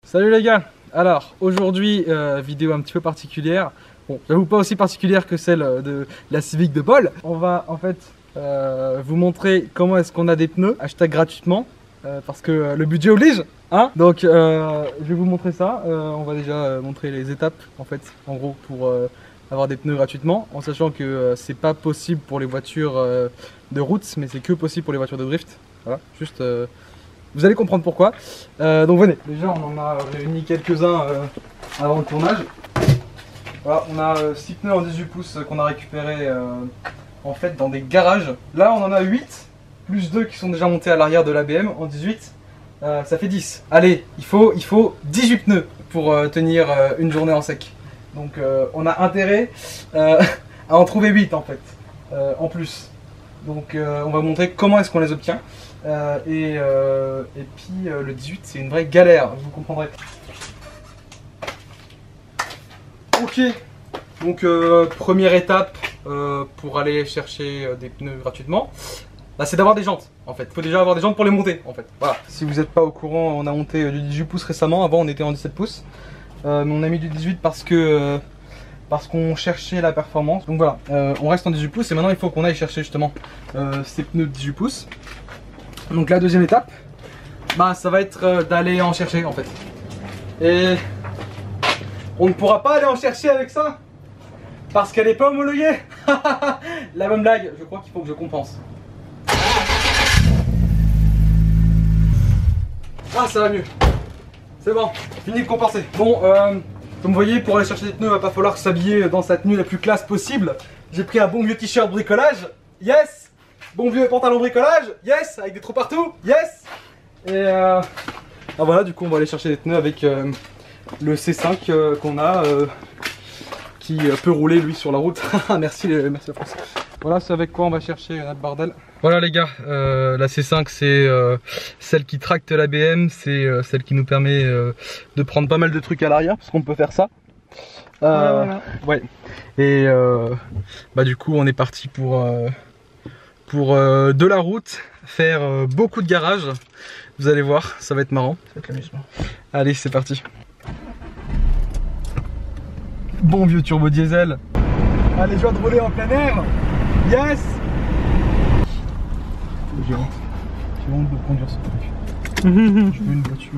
Salut les gars. Alors aujourd'hui vidéo un petit peu particulière. Bon, j'avoue pas aussi particulière que celle de la Civic de Paul. On va en fait vous montrer comment est-ce qu'on a des pneus hashtag gratuitement parce que le budget oblige, hein. Donc je vais vous montrer ça. On va déjà montrer les étapes en fait, en gros, pour avoir des pneus gratuitement, en sachant que c'est pas possible pour les voitures de route, mais c'est que possible pour les voitures de drift. Voilà, juste vous allez comprendre pourquoi. Donc venez, déjà on en a réuni quelques-uns avant le tournage. Voilà, on a 6 pneus en 18 pouces qu'on a récupérés en fait dans des garages. Là on en a 8, plus 2 qui sont déjà montés à l'arrière de la BM en 18. Ça fait 10. Allez, il faut 18 pneus pour tenir une journée en sec. Donc on a intérêt à en trouver 8 en fait, en plus. Donc on va montrer comment est-ce qu'on les obtient. Et puis le 18 c'est une vraie galère, vous comprendrez. Ok, donc première étape pour aller chercher des pneus gratuitement, bah, c'est d'avoir des jantes en fait. Il faut déjà avoir des jantes pour les monter en fait. Voilà. Si vous n'êtes pas au courant, on a monté du 18 pouces récemment, avant on était en 17 pouces. Mais on a mis du 18 parce qu'on cherchait la performance. Donc voilà, on reste en 18 pouces et maintenant il faut qu'on aille chercher justement ces pneus de 18 pouces. Donc la deuxième étape, bah, ça va être d'aller en chercher en fait. Et on ne pourra pas aller en chercher avec ça parce qu'elle n'est pas homologuée. La même blague, je crois qu'il faut que je compense. Ah, ça va mieux. C'est bon, fini de compenser. Bon, comme vous voyez, pour aller chercher des pneus, il va pas falloir s'habiller dans sa tenue la plus classe possible. J'ai pris un bon vieux t-shirt bricolage. Yes! Bon vieux pantalon bricolage, yes, avec des trous partout, yes. Et ah voilà, du coup on va aller chercher des pneus avec le C5 qu'on a, qui peut rouler lui sur la route. Merci la France. Voilà, c'est avec quoi on va chercher notre bordel. Voilà les gars, la C5 c'est celle qui tracte la BM, c'est celle qui nous permet de prendre pas mal de trucs à l'arrière, parce qu'on peut faire ça. Voilà. Ouais. Et bah du coup on est parti pour de la route, faire beaucoup de garages. Vous allez voir, ça va être marrant. Ça va être l'amusement. Allez, c'est parti. Bon vieux turbo diesel. Allez, joie de rouler en plein air. Yes. J'ai honte de conduire ce truc. Je veux une voiture.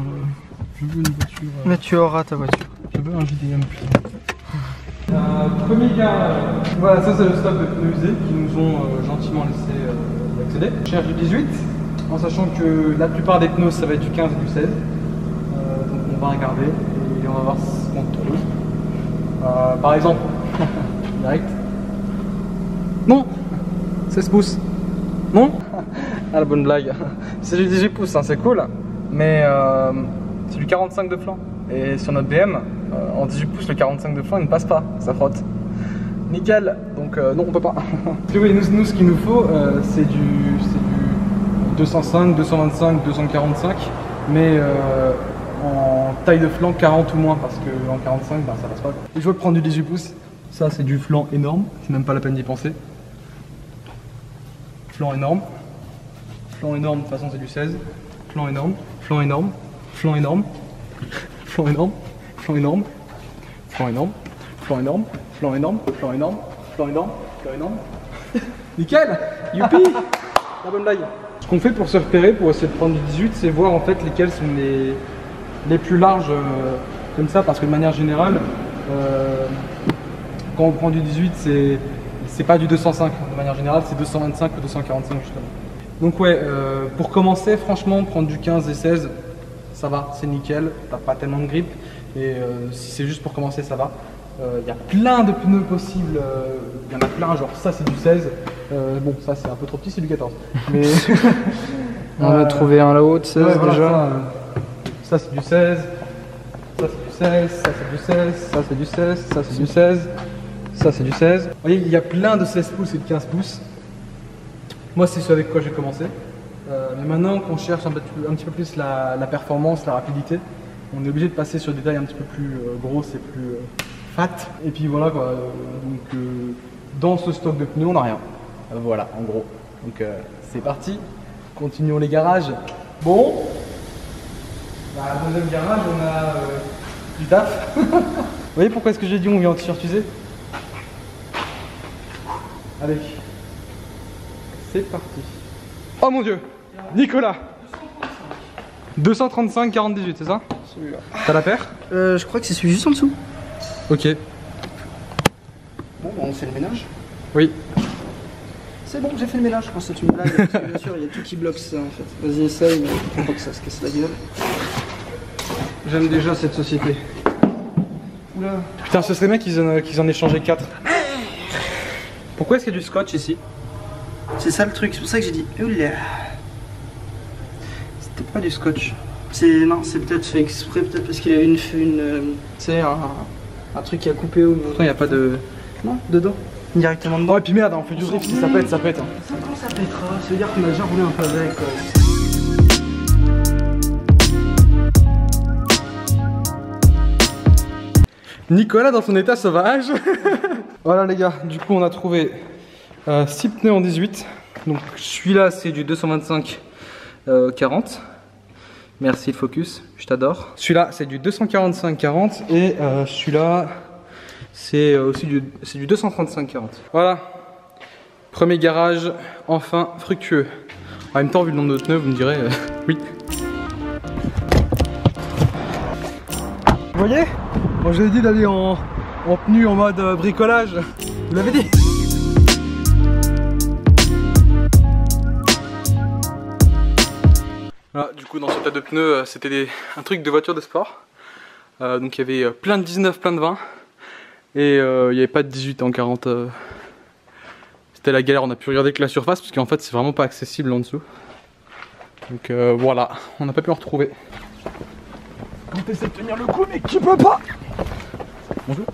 Mais tu auras ta voiture. Je veux un JDM. Premier garage. Voilà, ça c'est le stock de pneus usés qui nous ont gentiment laissé accéder. Je cherche du 18, en sachant que la plupart des pneus ça va être du 15 et du 16. Donc on va regarder et on va voir ce qu'on trouve. Par exemple, direct. Non, 16 pouces. Non. Ah, la bonne blague. C'est du 18 pouces, hein, c'est cool, mais c'est du 45 de flanc. Et sur notre BM, en 18 pouces, le 45 de flanc il ne passe pas, ça frotte. Nickel, donc non, on peut pas. Puis oui, nous ce qu'il nous faut, c'est du 205, 225, 245, mais en taille de flanc 40 ou moins, parce qu'en 45, bah, ça passe pas. Et je veux prendre du 18 pouces, ça c'est du flanc énorme, c'est même pas la peine d'y penser. Flanc énorme, de toute façon c'est du 16, flanc énorme, flanc énorme, flanc énorme. Flanc énorme, flanc énorme, flanc énorme, flanc énorme, flanc énorme, flanc énorme, flanc énorme, flanc énorme. Nickel. Youpi. La bonne blague. Ce qu'on fait pour se repérer, pour essayer de prendre du 18, c'est voir en fait lesquels sont les plus larges comme ça, parce que de manière générale, quand on prend du 18, c'est pas du 205. De manière générale, c'est 225 ou 245 justement. Donc ouais, pour commencer, franchement, prendre du 15 et 16, ça va, c'est nickel, t'as pas tellement de grippe, et si c'est juste pour commencer, ça va. Il y a plein de pneus possibles, il y en a plein, genre ça c'est du 16, bon ça c'est un peu trop petit, c'est du 14. Mais on va trouver un là-haut de 16 ouais, voilà, déjà. Ça c'est du 16, ça c'est du 16, ça c'est du 16, ça c'est du 16, ça c'est du 16, ça c'est du 16. Vous voyez, il y a plein de 16 pouces et de 15 pouces. Moi c'est ce avec quoi j'ai commencé. Mais maintenant qu'on cherche un petit peu plus la performance, la rapidité, on est obligé de passer sur des tailles un petit peu plus grosses et plus fat. Et puis voilà quoi, donc dans ce stock de pneus on n'a rien. Voilà en gros. Donc c'est parti, continuons les garages. Bon, Bah, deuxième garage, on a du taf. Vous voyez pourquoi est-ce que j'ai dit on vient en t-shirt usé? Allez, c'est parti. Oh mon dieu, Nicolas 235 40 18, c'est ça? Celui-là. T'as la paire? Je crois que c'est celui juste en dessous. Ok. Bon, bah, on fait le ménage. Oui. C'est bon, j'ai fait le ménage. Je pense que c'est une blague. Parce que, bien sûr, il y a tout qui bloque ça en fait. Vas-y, essaye, mais faut pas que ça se casse la gueule. J'aime déjà cette société. Oula. Putain, ce serait bien qu'ils en aient changé 4. Pourquoi est-ce qu'il y a du scotch ici? C'est ça le truc, c'est pour ça que j'ai dit oula. C'était pas du scotch. Non, c'est peut-être fait exprès, peut-être parce qu'il y a tu sais, un truc qui a coupé au niveau. Il n'y a pas de... Non, dedans. Directement dedans. Oh et puis merde, on fait du drift, si ça pète, ça pète. Quand ça pètera, ça veut dire qu'on a déjà roulé un peu avec. Nicolas dans son état sauvage. Voilà les gars, du coup on a trouvé 6 pneus en 18. Donc celui-là c'est du 225 40. Merci le focus, je t'adore. Celui-là c'est du 245 40 et celui-là c'est aussi du 235 40. Voilà, premier garage enfin fructueux. En même temps vu le nombre de pneus vous me direz oui. Vous voyez? Bon, j'avais dit d'aller en tenue en mode bricolage. Vous l'avez dit. Voilà, du coup dans ce tas de pneus, c'était un truc de voiture de sport. Donc il y avait plein de 19, plein de 20. Et il n'y avait pas de 18 en 40. C'était la galère, on a pu regarder que la surface parce qu'en fait c'est vraiment pas accessible en dessous. Donc voilà, on n'a pas pu en retrouver. On essaie de tenir le coup mais qui peut pas. Bonjour.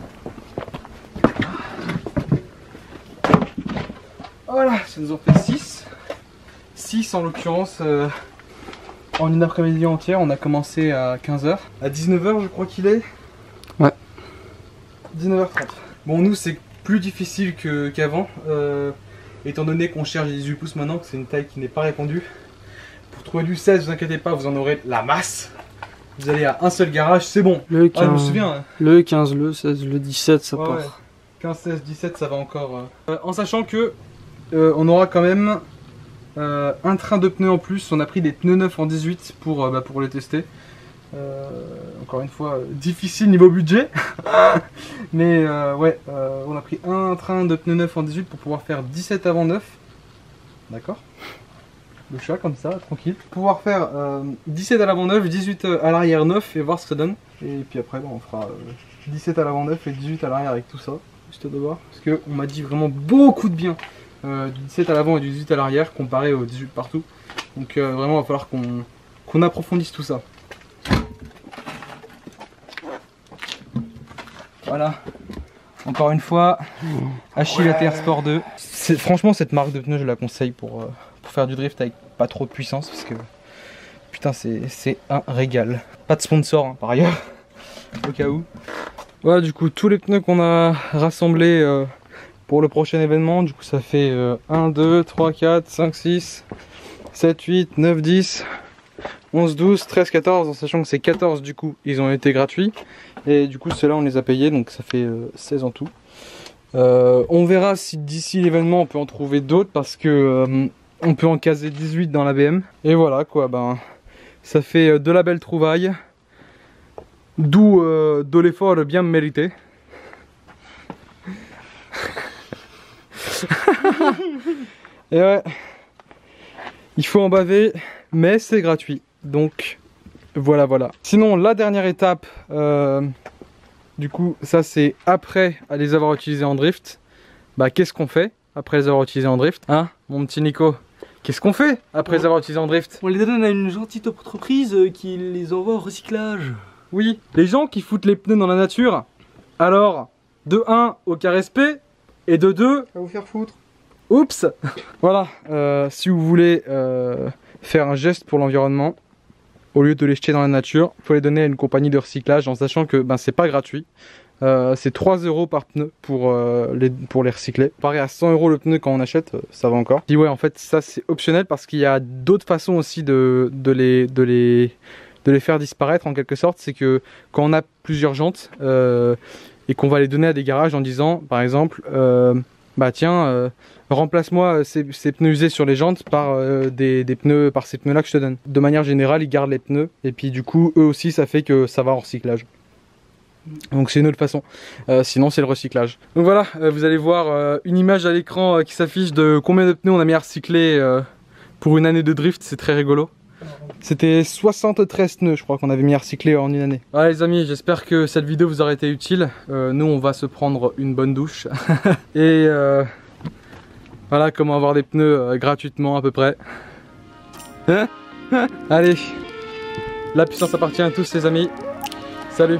Voilà, ça nous en fait 6. 6 en l'occurrence en une après-midi entière. On a commencé à 15 h. À 19 h je crois qu'il est. Ouais. 19 h 30. Bon nous c'est plus difficile qu'avant. Étant donné qu'on cherche des 18 pouces maintenant, que c'est une taille qui n'est pas répandue. Pour trouver du 16, vous inquiétez pas, vous en aurez la masse. Vous allez à un seul garage, c'est bon. Le 15, je me souviens. Le 15, le 16, le 17, ça part. Ouais. 15, 16, 17, ça va encore. En sachant que on aura quand même un train de pneus en plus. On a pris des pneus neufs en 18 pour les tester. Encore une fois, difficile niveau budget. Mais ouais, on a pris un train de pneus neufs en 18 pour pouvoir faire 17 avant 9. D'accord? Le chat comme ça, tranquille. Pouvoir faire 17 à l'avant 9, 18 à l'arrière 9 et voir ce que ça donne. Et puis après on fera 17 à l'avant 9 et 18 à l'arrière avec tout ça. Juste de voir. Parce qu'on m'a dit vraiment beaucoup de bien du 17 à l'avant et du 18 à l'arrière comparé au 18 partout. Donc vraiment il va falloir qu'on approfondisse tout ça. Voilà. Encore une fois, Achille ATR Sport 2. Franchement cette marque de pneus je la conseille pour faire du drift avec pas trop de puissance parce que putain c'est un régal. Pas de sponsor hein, par ailleurs, au cas où. Voilà du coup tous les pneus qu'on a rassemblés pour le prochain événement, du coup ça fait 1, 2, 3, 4, 5, 6, 7, 8, 9, 10, 11, 12, 13, 14, en sachant que ces 14 du coup ils ont été gratuits. Et du coup ceux-là on les a payés donc ça fait 16 en tout. On verra si d'ici l'événement on peut en trouver d'autres parce que on peut en caser 18 dans la BM. Et voilà quoi, ben ça fait de la belle trouvaille. D'où de l'effort bien mérité. Et ouais, il faut en baver, mais c'est gratuit. Donc voilà. Sinon la dernière étape, du coup ça c'est après les avoir utilisés en drift. Bah qu'est-ce qu'on fait après les avoir utilisés en drift? Hein mon petit Nico? Qu'est-ce qu'on fait après les avoir utilisés en drift? On les donne à une gentille entreprise qui les envoie au recyclage. Oui, les gens qui foutent les pneus dans la nature, alors de 1 aucun respect et de 2 va vous faire foutre. Oups. Voilà, si vous voulez faire un geste pour l'environnement, au lieu de les jeter dans la nature, il faut les donner à une compagnie de recyclage en sachant que c'est pas gratuit. C'est 3 € par pneu pour les recycler. Pareil à 100 € le pneu quand on achète, ça va encore. Puis ouais en fait ça c'est optionnel parce qu'il y a d'autres façons aussi de les faire disparaître en quelque sorte. C'est que quand on a plusieurs jantes et qu'on va les donner à des garages en disant par exemple bah tiens remplace-moi ces pneus usés sur les jantes par par ces pneus là que je te donne. De manière générale ils gardent les pneus et puis du coup eux aussi ça fait que ça va en recyclage. Donc c'est une autre façon, sinon c'est le recyclage. Donc voilà, vous allez voir une image à l'écran qui s'affiche de combien de pneus on a mis à recycler pour une année de drift, c'est très rigolo. C'était 73 pneus je crois qu'on avait mis à recycler en une année. Voilà les amis, j'espère que cette vidéo vous aura été utile. Nous on va se prendre une bonne douche. Et voilà comment avoir des pneus gratuitement à peu près. Allez, la puissance appartient à tous les amis. Salut!